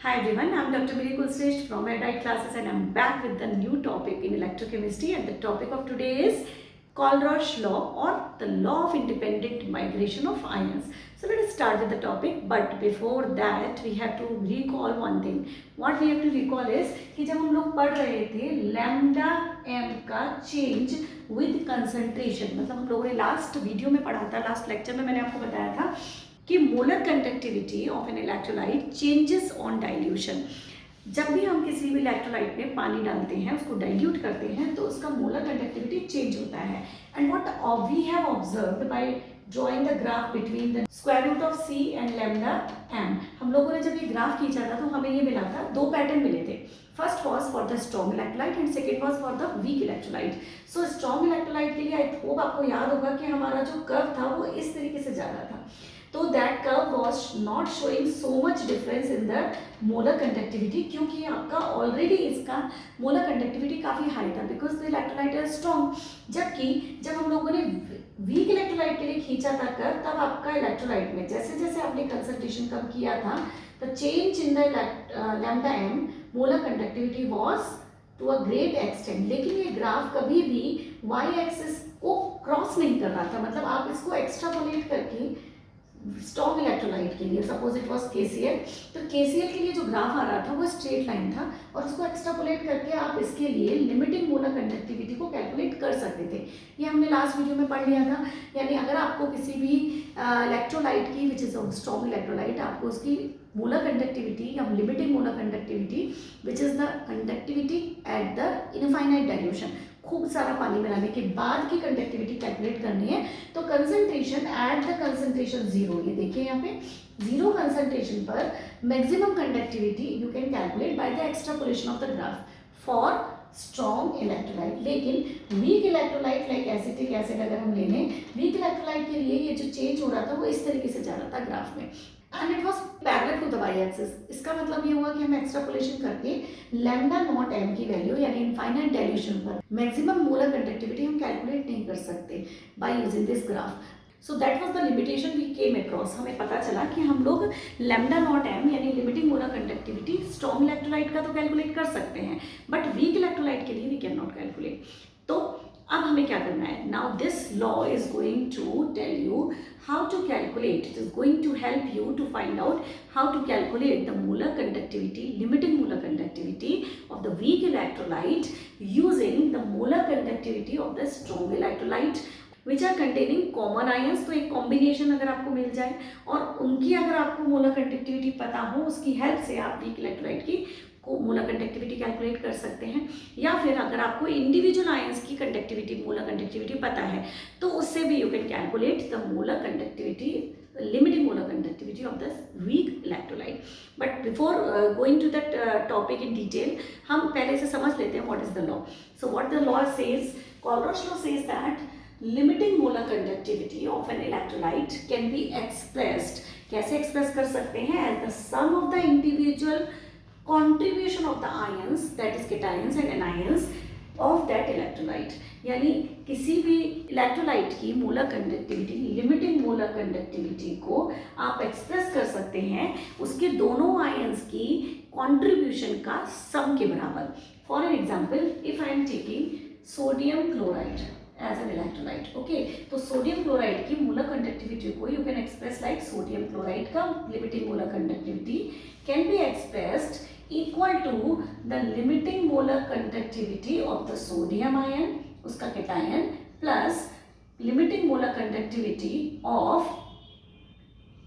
Hi everyone, I'm Dr. Miri Kulshrestha from Erudite Classes and I'm back with the new topic in electrochemistry, and the topic of today is Colrausch law or the law of independent migration of ions. So let us start with the topic, but before that we have to recall one thing. What we have to recall is कि जब हम लोग पढ़ रहे थे lambda m का change with concentration, मतलब हम लोगों ने लास्ट वीडियो में पढ़ा था, लास्ट लेक्चर में मैंने आपको बताया था कि molar conductivity of an electrolyte changes on dilution. जब भी हम किसी भी इलेक्ट्रोलाइट में पानी डालते हैं, उसको डाइल्यूट करते हैं, तो उसका मोलर कंडक्टिविटी चेंज होता है। And what we have observed by drawing the graph between the square root of C and lambda M, हम लोगों ने जब ये ग्राफ खींचा था तो हमें ये मिला था, दो पैटर्न मिले थे। First was for the strong electrolyte and second was for the weak electrolyte. So strong electrolyte के लिए आई होप आपको याद होगा कि हमारा जो कर्व था वो इस तरीके से जा रहा था, तो that curve was not showing so much difference in the molar conductivity, क्योंकि आपका ऑलरेडी इसका मोलर कंडक्टिविटी काफ़ी हाई था because the electrolyte is strong. जबकि जब हम लोगों ने वीक इलेक्ट्रोलाइट के लिए खींचा था कर्व, तब आपका इलेक्ट्रोलाइट में जैसे जैसे आपने कंसंट्रेशन कम किया था, the change in the lambda M molar conductivity was to a great extent. लेकिन ये ग्राफ कभी भी वाई एक्सिस को क्रॉस नहीं कर रहा था, मतलब आप इसको एक्स्ट्रापोलेट करके स्ट्रॉन्ग इलेक्ट्रोलाइट के लिए, सपोज इट वाज KCl, तो KCl के लिए जो ग्राफ आ रहा था वो स्ट्रेट लाइन था, और उसको एक्स्ट्रापोलेट करके आप इसके लिए लिमिटिंग मोलर कंडक्टिविटी को कैलकुलेट कर सकते थे। ये हमने लास्ट वीडियो में पढ़ लिया था। यानी अगर आपको किसी भी इलेक्ट्रोलाइट की विच इज स्ट्रॉन्ग इलेक्ट्रोलाइट, आपको उसकी मोलर कंडक्टिविटी या limiting molar conductivity which is the conductivity at the infinite dilution, खूब सारा पानी मिलाने के बाद की कंडक्टिविटी कैलकुलेट करनी है, तो concentration at the concentration zero, ये देखिए यहाँ पे जीरो कंसंट्रेशन पर maximum conductivity you can calculate by the extrapolation of the graph for strong electrolyte. लेकिन weak electrolyte like acetic acid अगर हम ले लें, वीक इलेक्ट्रोलाइट के लिए ये जो चेंज हो रहा था वो इस तरीके से जा रहा था ग्राफ में, and it was parallel to the Y axis. इसका मतलब ये हुआ कि हम एक्स्ट्रापोलेशन करके लैम्डा नॉट एम की वैल्यू यानी इनफाइनाइट डाइल्यूशन पर मैक्सिमम मोलर कंडक्टिविटी हम कैलकुलेट नहीं कर सकते by using this graph. So that was the limitation we came across. हमें पता चला कि हम लोग लैम्डा नॉट एम यानी limiting molar conductivity strong electrolyte का तो कैलकुलेट कर सकते हैं, बट वीक इलेक्ट्रोलाइट के लिए वी कैन नॉट कैलकुलेट। तो अब हमें क्या करना है? Now this law is going to tell you how to calculate. It is going to help you to find out how to calculate the molar conductivity, limiting molar conductivity of the weak electrolyte using the molar conductivity of the strong electrolyte which are containing common ions। तो एक combination अगर आपको मिल जाए और उनकी अगर आपको molar conductivity पता हो, उसकी हेल्प से आप weak electrolyte की को मोलर कंडक्टिविटी कैलकुलेट कर सकते हैं, या फिर अगर आपको इंडिविजुअल आयंस की कंडक्टिविटी मोलर कंडक्टिविटी पता है तो उससे भी you can calculate the molar conductivity, limiting molar conductivity of the weak electrolyte. But before going to that topic in detail, हम पहले से समझ लेते हैं what is the law. So what the law says, Colrausch law says that limiting molar conductivity of an electrolyte can be expressed, कैसे express कर सकते हैं, as the sum of the individual contribution of the ions, that is cations and anions of that electrolyte। यानी किसी भी electrolyte की molar conductivity, limiting molar conductivity को आप एक्सप्रेस कर सकते हैं उसके दोनों आयंस की कंट्रीब्यूशन का सम के बराबर। For an example, if I am taking sodium chloride as an electrolyte, okay, तो सोडियम क्लोराइड की मोलर कंडक्टिविटी को you can express like sodium chloride का limiting molar conductivity can be expressed equal to the limiting molar conductivity of the sodium ion, उसका cation, plus limiting molar conductivity of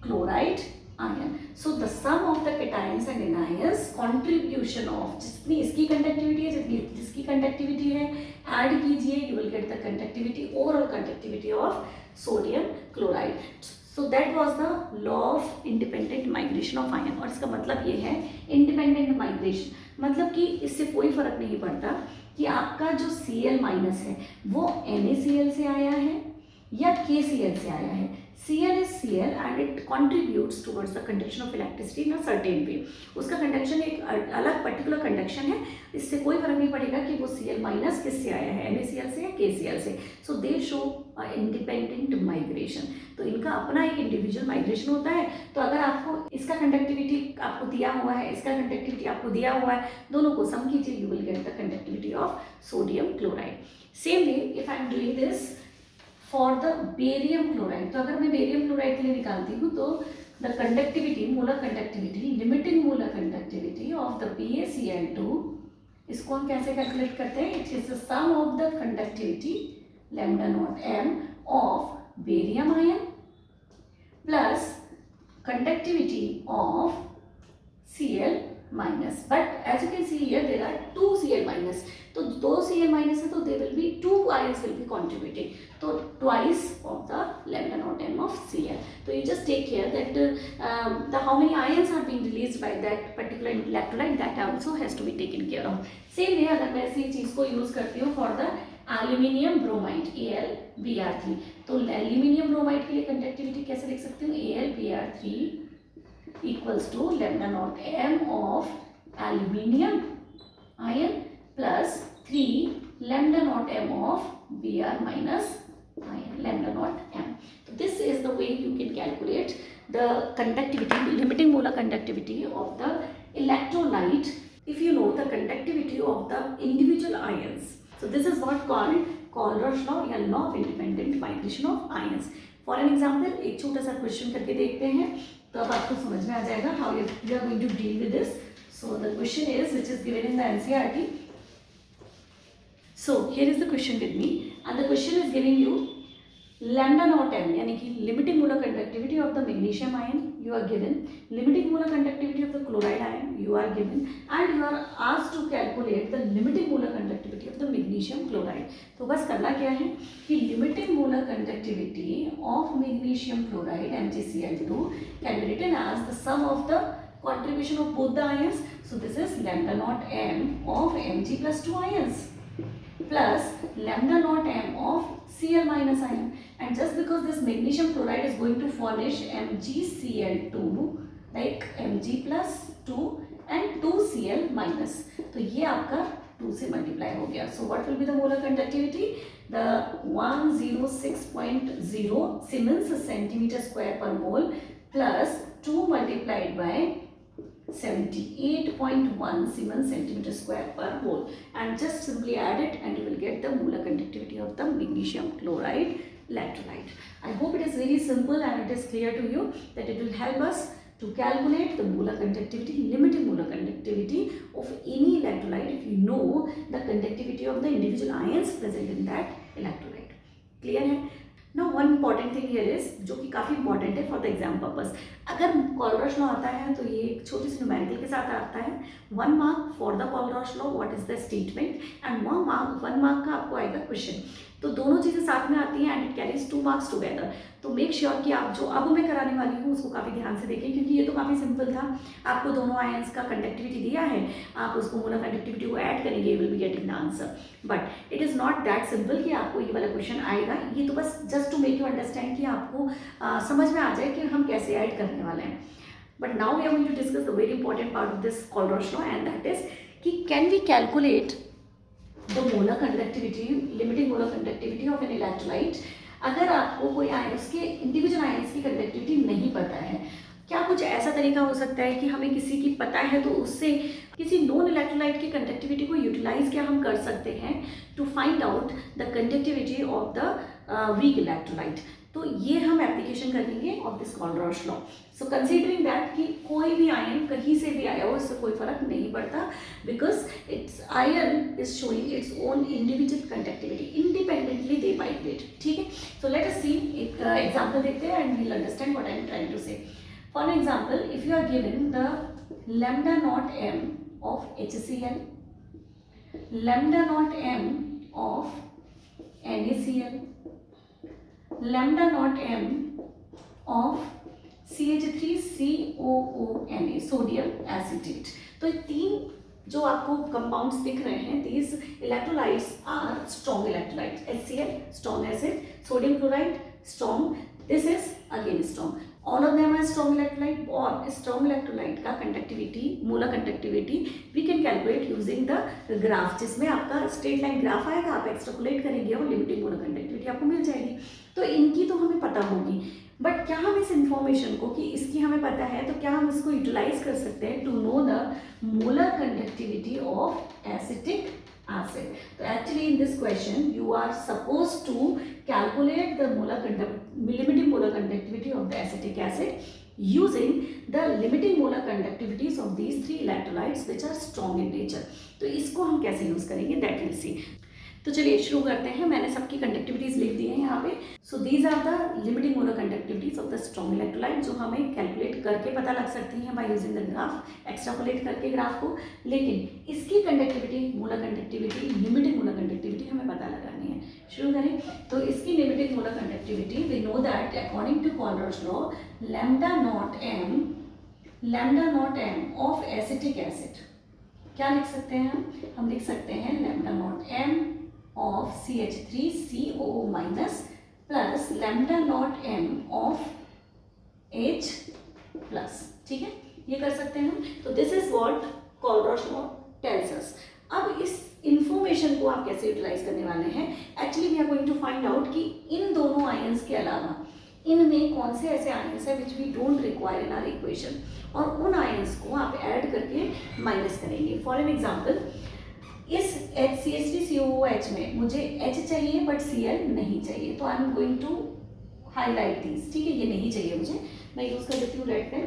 chloride ion। So the sum of the cations and anions contribution of, जितनी इसकी conductivity है जितनी जिसकी conductivity है, add कीजिए, you will get the conductivity, overall conductivity of sodium chloride। So that was the law of independent migration of ion। और इसका मतलब ये है independent migration, मतलब कि इससे कोई फर्क नहीं पड़ता कि आपका जो Cl माइनस है वो NaCl से आया है या KCl से आया है। Cl is Cl and it contributes towards the conduction of electricity in a certain way। उसका कंडक्शन एक अलग पर्टिकुलर कंडक्शन है, इससे कोई फर्क नहीं पड़ेगा कि वो Cl माइनस किससे आया है, NaCl से या KCl से। सो दे शो इंडिपेंडेंट माइग्रेशन। तो इनका अपना एक इंडिविजुअल माइग्रेशन होता है। तो अगर आपको इसका कंडक्टिविटी आपको दिया हुआ है, इसका कंडक्टिविटी आपको दिया हुआ है, दोनों को सम कीजिए, you will get the conductivity of sodium chloride. Same way if I am doing this for the barium chloride, तो अगर मैं बेरियम क्लोराइड के लिए निकालती हूँ तो the conductivity, molar conductivity, limiting molar conductivity of the BaCl2, इसको हम कैसे कैलकुलेट करते हैं? It is the sum of the conductivity lambda naught m of barium ion plus conductivity of Cl minus, but as you can see here there are two Cl minus, तो दो Cl minus है तो there will be two ions will be contributing, तो twice of the lambda naught m of Cl. So you just take care that the how many ions are being released by that particular electrolyte, that also has to be taken care of. Same way अगर मैं इसी चीज को use करती हूँ for the aluminium bromide AlBr3, तो aluminium bromide के लिए कंडक्टिविटी कैसे लिख सकती हूँ? AlBr3 equals to lambda naught m of aluminium ion plus 3 lambda naught m of Br minus ion, lambda naught m. So this is the way you can calculate the conductivity, limiting molar conductivity of the electrolyte if you know the conductivity of the individual ions. So this is what called Colruyt law या law of independent migration of ions. For an example, एक छोटा सा question करके देखते हैं तो अब आपको समझ में आ जाएगा how you are going to deal with this. So the question is, which is given in the NCERT. So here is the question with me, and the question is giving you lambda naught m, यानी कि limiting molar conductivity of the magnesium ion you are given, limiting molar conductivity of the chloride ion you are given, and you are asked to calculate the limiting molar conductivity of the magnesium chloride. तो बस करना क्या है कि limiting molar conductivity of magnesium chloride MgCl2 can be written as the sum of the contribution of both the ions. So this is lambda naught m of Mg plus 2 ions plus lambda naught m of Cl minus ion, and just because this magnesium chloride is going to furnish MgCl2 like Mg plus 2 and 2Cl minus, तो ये आपका 2 से multiply हो गया. So what will be the molar conductivity? The 106.0 Siemens centimeter square per mole plus 2 multiplied by 78.1 Siemens centimeter square per mole, and just simply add it and you will get the molar conductivity of the magnesium chloride electrolyte. I hope it is very simple and it is clear to you that it will help us to calculate the molar conductivity, limiting molar conductivity of any electrolyte if you know the conductivity of the individual ions present in that electrolyte. Clear है? Now one important thing here is, जो कि काफ़ी important है for the exam purpose. अगर Colruyt law आता है तो ये एक छोटी सी numerical के साथ आता है. 1 mark for the Colruyt law, what is the statement, and 1 mark का आपको आएगा question. तो दोनों चीज़ें साथ में आती हैं and it carries 2 marks together. तो मेक श्योर कि आप जो अब मैं कराने वाली हूँ उसको काफ़ी ध्यान से देखें, क्योंकि ये तो काफ़ी सिंपल था. आपको दोनों आयंस का कंडक्टिविटी दिया है, आप उसको मोलर कंडक्टिविटी को ऐड करेंगे, you will be getting the answer. But it is not that simple कि आपको ये वाला क्वेश्चन आएगा. ये तो बस just to make you understand कि आपको समझ में आ जाए कि हम कैसे ऐड करने वाले हैं. But now we are going to discuss the very important part of this Colruyt law, and that is कि can we calculate the molar conductivity, limiting molar conductivity of an electrolyte. अगर आपको कोई ions के individual ions की conductivity नहीं पता है, क्या कुछ ऐसा तरीका हो सकता है कि हमें किसी की पता है तो उससे किसी नॉन इलेक्ट्रोलाइट की कंडक्टिविटी को यूटिलाइज क्या हम कर सकते हैं to find out the conductivity of the weak electrolyte. तो ये हम एप्लीकेशन करेंगे of this Colruyt law. So considering that कि कोई भी आयन कहीं से भी आया हो इससे कोई फर्क नहीं पड़ता, because it's ion is showing its own individual conductivity, independently they migrate. ठीक है, सो लेट अस सी एक एग्जाम्पल देखते हैं and we'll understand what I am trying to say. For example, if you are given the lambda naught m of HCl, lambda naught m of NaCl, lambda naught m of CH3COONA, sodium acetate. तो ये तीन जो आपको compounds दिख रहे हैं, these electrolytes are strong electrolytes. HCl strong acid, sodium chloride strong, this is again strong. All of them are strong electrolyte और strong electrolyte का conductivity, molar conductivity we can calculate using the graph, जिसमें आपका straight line graph आएगा, आप extrapolate करेंगे और limiting molar conductivity आपको मिल जाएगी। तो इनकी तो हमें पता होगी, बट क्या हम इस इंफॉर्मेशन को कि इसकी हमें पता है तो क्या हम इसको यूटिलाइज कर सकते हैं to know the molar conductivity of acetic acid. So actually in this question you are supposed to calculate the limiting molar conductivity of the acetic acid using the limiting molar conductivities of these three electrolytes which are strong in nature. तो इसको हम कैसे use करेंगे that we'll see. तो चलिए शुरू करते हैं। मैंने सबकी कंडक्टिविटीज लिख दी हैं यहाँ पे। So these are the limiting molar conductivities of the strong electrolyte, जो हमें कैलकुलेट करके पता लग सकती हैं by using the graph, extrapolate करके ग्राफ को। लेकिन इसकी conductivity, molar conductivity, limiting molar conductivity हमें पता लगानी है। शुरू करें। तो इसकी limiting molar conductivity we know that according to Kohlrausch law lambda naught M of acetic acid, क्या लिख सकते हैं हम लिख सकते हैं lambda naught M of CH3COO minus plus lambda naught m of H plus, ठीक है, ये कर सकते हैं हम। तो this is what Kohlrausch law tells us. अब इस इंफॉर्मेशन को आप कैसे यूटिलाइज करने वाले हैं? Actually we are going to find out कि इन दोनों आयंस के अलावा इनमें कौन से ऐसे आयंस है which we don't require in our equation, और उन आयंस को आप ऐड करके माइनस करेंगे। फॉर एन एग्जाम्पल, इस CH3COOH में मुझे H चाहिए बट Cl नहीं चाहिए, तो I am going to highlight this, ठीक है, ये नहीं चाहिए मुझे, मैं यूज कर देती हूँ red pen.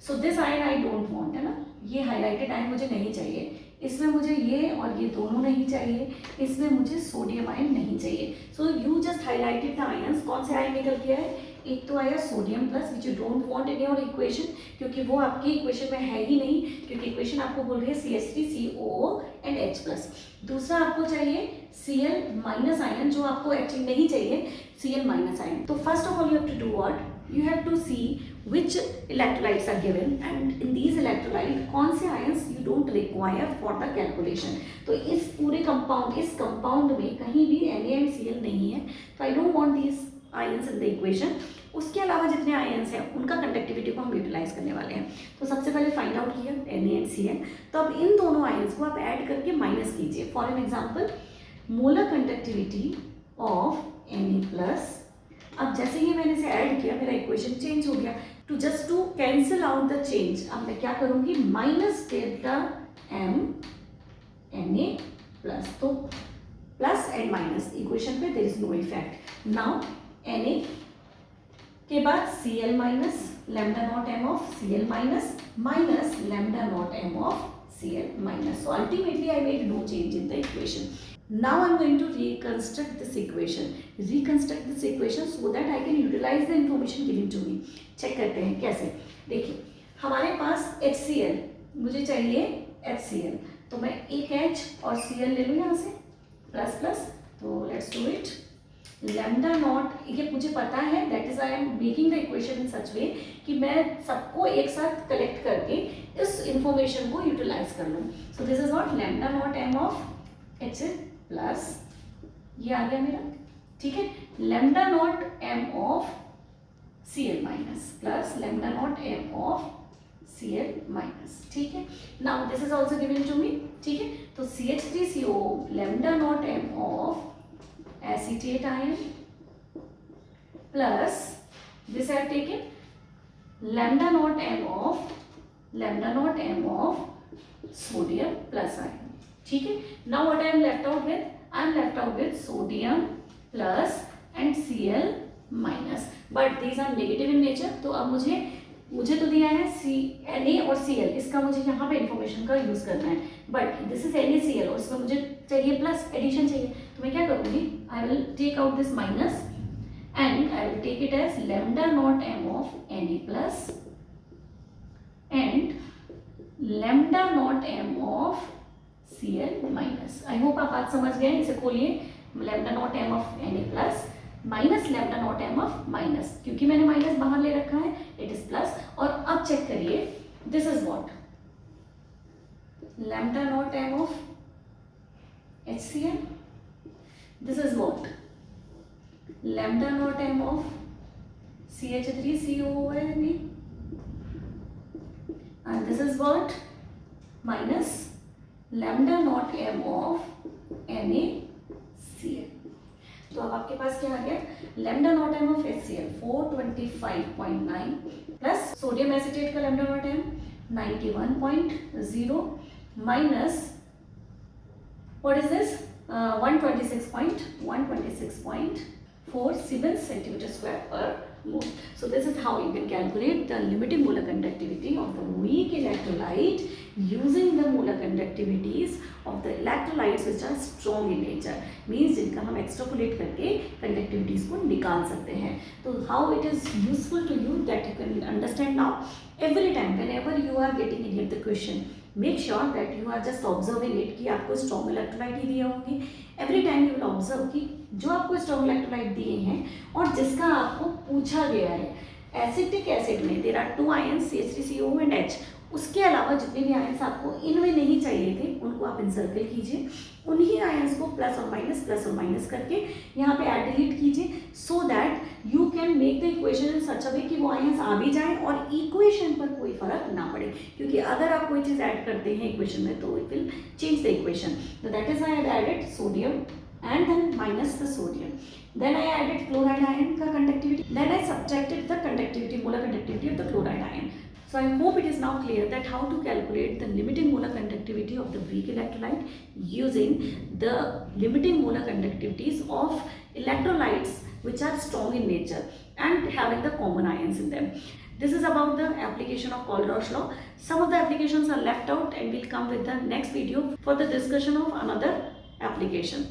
So this ion I don't want, है ना, ये हाईलाइटेड आयन मुझे नहीं चाहिए, इसमें मुझे ये और ये दोनों नहीं चाहिए, इसमें मुझे सोडियम आयन नहीं चाहिए। So you just highlighted the ions. कौन से आयन निकल के आए? एक तो आया sodium plus which you don't want in your equation, क्योंकि वो आपकी इक्वेशन में है ही नहीं, क्योंकि इक्वेशन आपको बोल रही है CH3COO एंड H प्लस। दूसरा आपको चाहिए Cl माइनस आयन, जो आपको एक्चुअली नहीं चाहिए, Cl माइनस आयन। तो first of all you have to do what, you have to see which electrolytes are given and in these electrolyte कौन से ions you don't require for the calculation। तो इस पूरे compound, इस compound में कहीं भी NaCl नहीं है, तो I don't want these ions in the equation। उसके अलावा जितने आयंस हैं उनका कंडक्टिविटी को हम यूटिलाइज करने वाले हैं। तो सबसे पहले फाइंड आउट किया NaCl, तो अब इन दोनों आयंस को आप ऐड करके माइनस कीजिए। For an example, molar conductivity of Na plus, अब जैसे ही मैंने इसे ऐड किया मेरा इक्वेशन चेंज हो गया। To just to cancel out the change, अब मैं क्या करूंगी, minus delta M Na plus, तो प्लस एंड माइनस इक्वेशन पे there is no effect. Now Na के बाद Cl minus lambda naught M of Cl minus minus lambda naught M of Cl minus. So ultimately I made no change in the equation. Now I am going to reconstruct this equation. Reconstruct this equation so that I can utilize the information given to me. Check करते हैं कैसे। देखिए हमारे पास HCl, मुझे चाहिए HCl, तो मैं एक H और Cl ले लूँ यहाँ से प्लस प्लस, तो let's do it. Lambda naught, ये मुझे पता है, that is I am making the equation in such way कि मैं सबको एक साथ कलेक्ट करके इस इंफॉर्मेशन को यूटिलाइज कर लूँ। So this is not lambda naught M of H plus, ये आ गया मेरा, ठीक है, lambda naught M of Cl minus plus lambda naught M of Cl minus, ठीक है। Now this is also given to me, ठीक है, तो CH3CO lambda naught M of acetate ion plus this I have taken lambda naught m of sodium plus ion, ठीक है। Now what I am left out with? I am left out with sodium plus and Cl minus, but these are negative in nature। तो अब मुझे तो दिया है Na और Cl, इसका मुझे यहाँ पे इंफॉर्मेशन का यूज करना है, बट दिस इज NaCl और इसमें मुझे चाहिए प्लस, एडिशन चाहिए, तो मैं क्या करूँगी, I will take out this minus and I will take it as lambda naught M of Na plus and lambda naught M of Cl minus. I hope आप बात समझ गए। इसे खोलिए, lambda naught M of Na plus minus lambda naught M of minus, क्योंकि मैंने minus बाहर ले रखा है, इट इज प्लस। और अब चेक करिए, this is what, lambda naught M of HCl, this is what lambda naught m of CH3COONA, and this is what? Minus lambda naught m of NaCl. तो अब आपके पास क्या आ गया? Lambda naught M of HCl 425.9 plus sodium acetate का lambda naught m 91.0 minus what is this 126.4 Siemens centimeter square per mole. So this is how you can calculate the limiting molar conductivity of the weak electrolyte using the molar conductivities of the electrolytes which are strong in nature. Means जिनका हम extrapolate करके conductivities को निकाल सकते हैं. तो how it is useful to you that you can understand now. Every time whenever you are getting any of the question, make sure that you are just observing it कि आपको strong electrolyte ही दिए होंगे. Every time you will observe कि जो आपको strong electrolyte दिए हैं और जिसका आपको पूछा गया है, एसिटिक एसिड में there are 2 ions CH3CO and H, उसके अलावा जितने भी आयंस आपको इनमें नहीं चाहिए थे उनको आप इनसर्कल कीजिए, उन्हीं आयंस को प्लस और माइनस करके यहाँ पे ऐड डिलीट कीजिए, so that you can make the equation in such a way कि वो आयंस आ भी जाएं और इक्वेशन पर कोई फर्क ना पड़े, क्योंकि अगर आप कोई चीज़ ऐड करते हैं इक्वेशन में तो it will change the equation. तो that is I have added sodium and then minus the sodium. Then I added chloride ion ka conductivity. Then I subtracted the conductivity, molar conductivity of the chloride ion. So I hope it is now clear that how to calculate the limiting molar conductivity of the weak electrolyte using the limiting molar conductivities of electrolytes which are strong in nature and having the common ions in them. This is about the application of Colrosh law. Some of the applications are left out and we'll come with the next video for the discussion of another application.